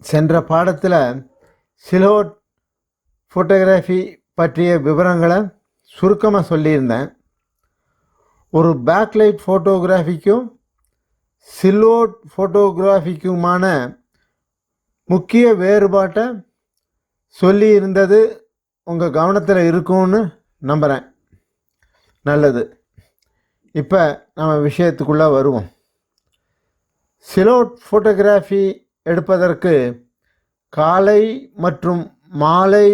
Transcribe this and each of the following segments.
சென்ற பாடத்தில் சிலோட் ஃபோட்டோகிராஃபி பற்றிய விவரங்களை சுருக்கமாக சொல்லியிருந்தேன். ஒரு பேக்லைட் ஃபோட்டோகிராஃபிக்கும் சிலோட் ஃபோட்டோகிராஃபிக்குமான முக்கிய வேறுபாட்டை சொல்லியிருந்தது உங்கள் கவனத்தில் இருக்கும்னு நம்புகிறேன். நல்லது, இப்போ நம்ம விஷயத்துக்குள்ளே வருவோம். சிலோட் ஃபோட்டோகிராஃபி எடுப்பதற்கு காலை மற்றும் மாலை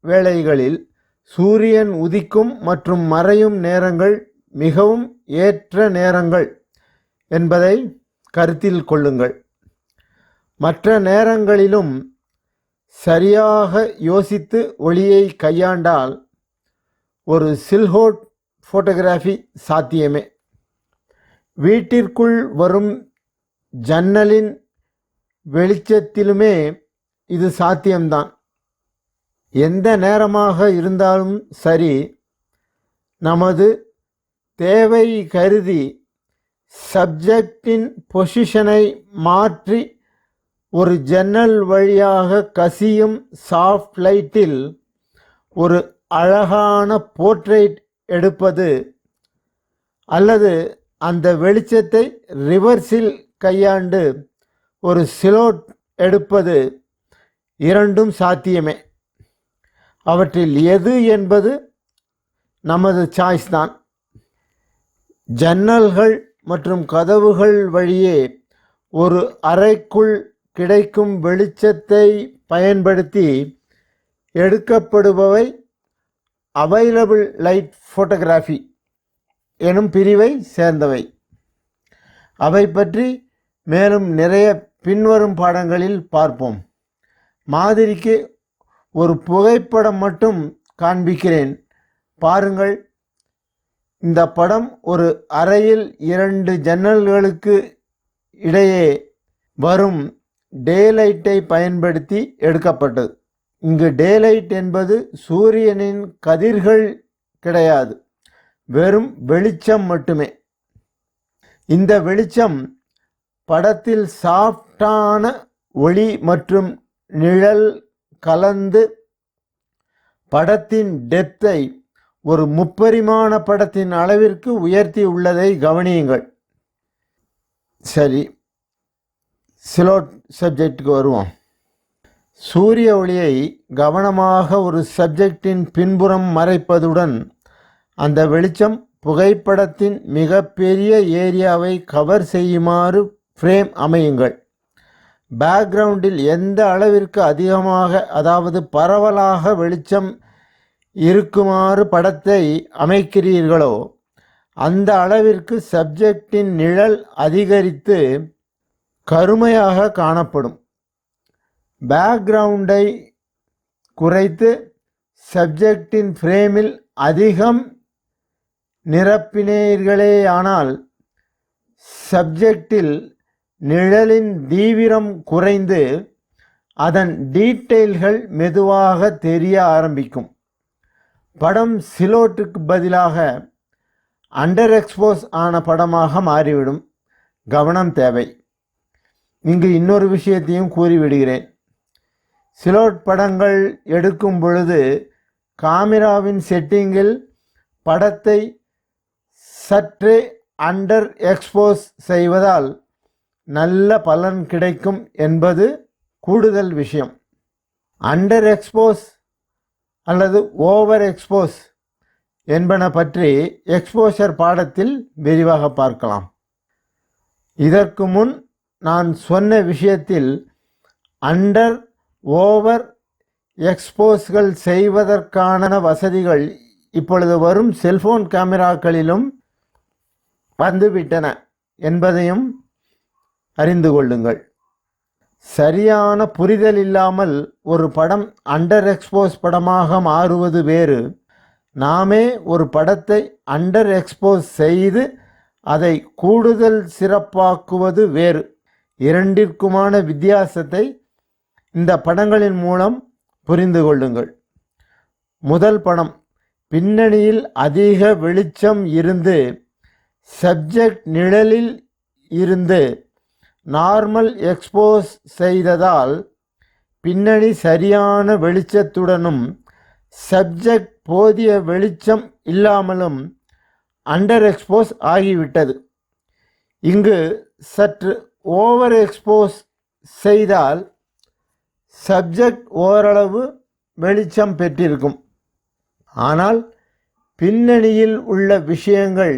வேளைகளில் சூரியன் உதிக்கும் மற்றும் மறையும் நேரங்கள் மிகவும் ஏற்ற நேரங்கள் என்பதை கருத்தில் கொள்ளுங்கள். மற்ற நேரங்களிலும் சரியாக யோசித்து ஒளியை கையாண்டால் ஒரு சிலோட் ஃபோட்டோகிராஃபி சாத்தியமே. வீட்டிற்குள் வரும் ஜன்னலின் வெளிச்சத்திலுமே இது சாத்தியம்தான். எந்த நேரமாக இருந்தாலும் சரி, நமது தேவை கருதி சப்ஜெக்டின் பொசிஷனை மாற்றி ஒரு ஜன்னல் வழியாக கசியும் சாஃப்ட் லைட்டில் ஒரு அழகான போர்ட்ரைட் எடுப்பது அல்லது அந்த வெளிச்சத்தை ரிவர்ஸில் கையாண்டு ஒரு சிலோட் எடுப்பது இரண்டும் சாத்தியமே. அவற்றில் எது என்பது நமது சாய்ஸ் தான். ஜன்னல்கள் மற்றும் கதவுகள் வழியே ஒரு அறைக்குள் கிடைக்கும் வெளிச்சத்தை பயன்படுத்தி எடுக்கப்படுபவை அவைலபிள் லைட் ஃபோட்டோகிராஃபி எனும் பிரிவை சேர்ந்தவை. அவை பற்றி மேலும் நிறைய பின்வரும் பாடங்களில் பார்ப்போம். மாதிரிக்கு ஒரு புகைப்படம் மட்டும் காண்பிக்கிறேன், பாருங்கள். இந்த படம் ஒரு அறையில் 2 ஜன்னல்களுக்கு இடையே வரும் டேலைட்டை பயன்படுத்தி எடுக்கப்பட்டது. இங்கு டேலைட் என்பது சூரியனின் கதிர்கள் கிடையாது, வெறும் வெளிச்சம் மட்டுமே. இந்த வெளிச்சம் படத்தில் சாஃப்டான ஒளி மற்றும் நிழல் கலந்து படத்தின் டெப்த்தை ஒரு முப்பரிமாண படத்தின் அளவிற்கு உயர்த்தி உள்ளதை கவனியுங்கள். சரி, சிலோட் சப்ஜெக்டுக்கு வருவோம். சூரிய ஒளியை கவனமாக ஒரு சப்ஜெக்டின் பின்புறம் மறைப்பதுடன் அந்த வெளிச்சம் புகைப்படத்தின் மிகப்பெரிய ஏரியாவை கவர் செய்யுமாறு ஃப்ரேம் அமையுங்கள். பேக்ரவுண்டில் எந்த அளவிற்கு அதிகமாக, அதாவது பரவலாக வெளிச்சம் இருக்குமாறு படத்தை அமைக்கிறீர்களோ அந்த அளவிற்கு சப்ஜெக்டின் நிழல் அதிகரித்து கருமையாக காணப்படும். பேக்ரவுண்டை குறைத்து சப்ஜெக்டின் ஃப்ரேமில் அதிகம் நிரப்பினீர்களேயானால் சப்ஜெக்டில் நிழலின் தீவிரம் குறைந்து அதன் டீட்டெயில்கள் மெதுவாக தெரிய ஆரம்பிக்கும். படம் சிலோட்டுக்கு பதிலாக அண்டர் எக்ஸ்போஸ் ஆன படமாக மாறிவிடும். கவனம் தேவை. இங்கு இன்னொரு விஷயத்தையும் கூறிவிடுகிறேன். சிலோட் படங்கள் எடுக்கும் பொழுது காமெராவின் செட்டிங்கில் படத்தை சற்றே அண்டர் எக்ஸ்போஸ் செய்வதால் நல்ல பலன் கிடைக்கும் என்பது கூடுதல் விஷயம். அண்டர் எக்ஸ்போஸ் அல்லது ஓவர் எக்ஸ்போஸ் என்பன பற்றி எக்ஸ்போஷர் பாடத்தில் விரிவாக பார்க்கலாம். இதற்கு முன் நான் சொன்ன விஷயத்தில் அண்டர் ஓவர் எக்ஸ்போஸ்கள் செய்வதற்கான வசதிகள் இப்பொழுது வரும் செல்போன் கேமராக்களிலும் வந்துவிட்டன என்பதையும் அறிந்து கொள்ளுங்கள். சரியான புரிதல் இல்லாமல் ஒரு படம் அண்டர் எக்ஸ்போஸ் படமாக மாறுவது வேறு, நாமே ஒரு படத்தை அண்டர் எக்ஸ்போஸ் செய்து அதை கூடுதல் சிறப்பாக்குவது வேறு. இரண்டிற்குமான வித்தியாசத்தை இந்த படங்களின் மூலம் புரிந்து கொள்ளுங்கள். முதல் படம், பின்னணியில் அதிக வெளிச்சம் இருந்து சப்ஜெக்ட் நிழலில் இருந்து நார்மல் எக்ஸ்போஸ் செய்ததால் பின்னணி சரியான வெளிச்சத்துடனும் சப்ஜெக்ட் போதிய வெளிச்சம் இல்லாமலும் அண்டர் எக்ஸ்போஸ் ஆகிவிட்டது. இங்கு சற்று ஓவர் எக்ஸ்போஸ் செய்தால் சப்ஜெக்ட் ஓரளவு வெளிச்சம் பெற்றிருக்கும். ஆனால் பின்னணியில் உள்ள விஷயங்கள்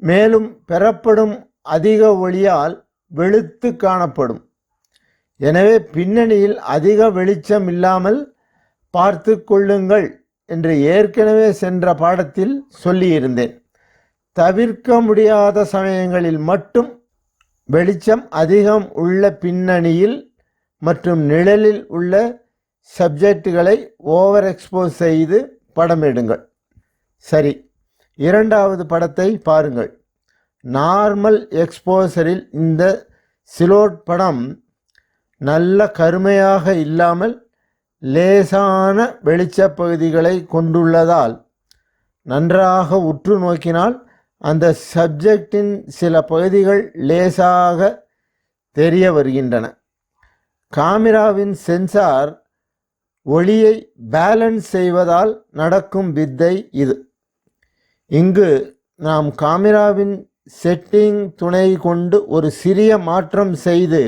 மேலும் பெறப்படும் அதிக ஒளியால் வெளுத்து காணப்படும். எனவே பின்னணியில் அதிக வெளிச்சம் இல்லாமல் பார்த்து கொள்ளுங்கள் என்று ஏற்கனவே சென்ற பாடத்தில் சொல்லியிருந்தேன். தவிர்க்க முடியாத சமயங்களில் மட்டும் வெளிச்சம் அதிகம் உள்ள பின்னணியில் மற்றும் நிழலில் உள்ள சப்ஜெக்டுகளை ஓவர் எக்ஸ்போஸ் செய்து படமிடுங்கள். சரி, இரண்டாவது படத்தை பாருங்கள். நார்மல் எக்ஸ்போசரில் இந்த சிலோட் படம் நல்ல கருமையாக இல்லாமல் லேசான வெளிச்ச பகுதிகளை கொண்டுள்ளதால் நன்றாக உற்று நோக்கினால் அந்த சப்ஜெக்டின் சில பகுதிகள் லேசாக தெரிய வருகின்றன. காமிராவின் சென்சார் ஒளியை பேலன்ஸ் செய்வதால் நடக்கும் வித்தை இது. இங்கு நாம் காமிராவின் செட்டிங் துணை கொண்டு ஒரு சிறிய மாற்றம் செய்து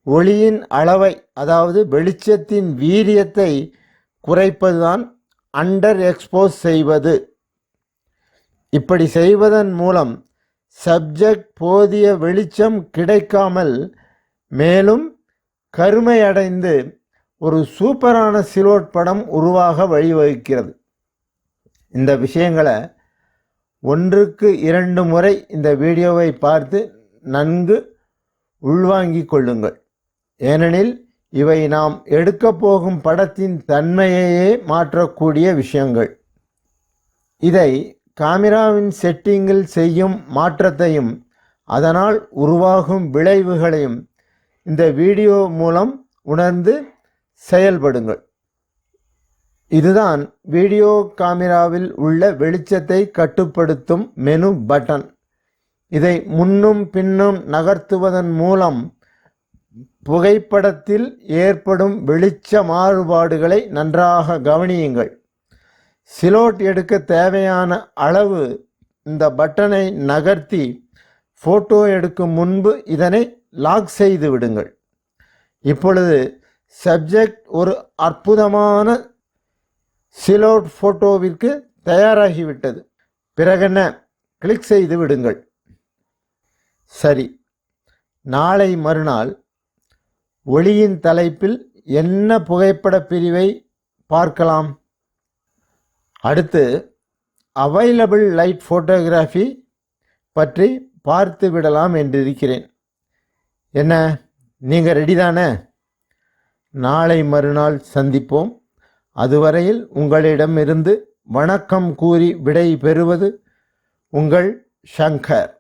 ஒளியின் அளவை, அதாவது வெளிச்சத்தின் வீரியத்தை குறைப்பதுதான் அண்டர் எக்ஸ்போஸ் செய்வது. இப்படி செய்வதன் மூலம் சப்ஜெக்ட் போதிய வெளிச்சம் கிடைக்காமல் மேலும் கருமையடைந்து ஒரு சூப்பரான சிலோட் படம் உருவாக வழிவகுக்கிறது. இந்த விஷயங்களை 1க்கு 2 முறை இந்த வீடியோவை பார்த்து நன்கு உள்வாங்கிக் கொள்ளுங்கள். ஏனெனில் இவை நாம் எடுக்கப் போகும் படத்தின் தன்மையையே மாற்றக்கூடிய விஷயங்கள். இதை காமிராவின் செட்டிங்கில் செய்யும் மாற்றத்தையும் அதனால் உருவாகும் விளைவுகளையும் இந்த வீடியோ மூலம் உணர்ந்து செயல்படுங்கள். இதுதான் வீடியோ காமிராவில் உள்ள வெளிச்சத்தை கட்டுப்படுத்தும் மெனு பட்டன். இதை முன்னும் பின்னும் நகர்த்துவதன் மூலம் புகைப்படத்தில் ஏற்படும் வெளிச்ச மாறுபாடுகளை நன்றாக கவனியுங்கள். சிலோட் எடுக்க தேவையான அளவு இந்த பட்டனை நகர்த்தி ஃபோட்டோ எடுக்கும் முன்பு இதனை லாக் செய்து விடுங்கள். இப்பொழுது சப்ஜெக்ட் ஒரு அற்புதமான சிலோட் ஃபோட்டோவிற்கு தயாராகிவிட்டது. பிறகென்ன, கிளிக் செய்து விடுங்கள். சரி, நாளை மறுநாள் ஒளியின் தலைப்பில் என்ன புகைப்பட பிரிவை பார்க்கலாம்? அடுத்து அவைலபிள் லைட் ஃபோட்டோகிராஃபி பற்றி பார்த்து விடலாம் என்றிருக்கிறேன். என்ன, நீங்கள் ரெடி தானே? நாளை மறுநாள் சந்திப்போம். அதுவரையில் உங்களிடமிருந்து வணக்கம் கூறி விடை பெறுவது உங்கள் சங்கர்.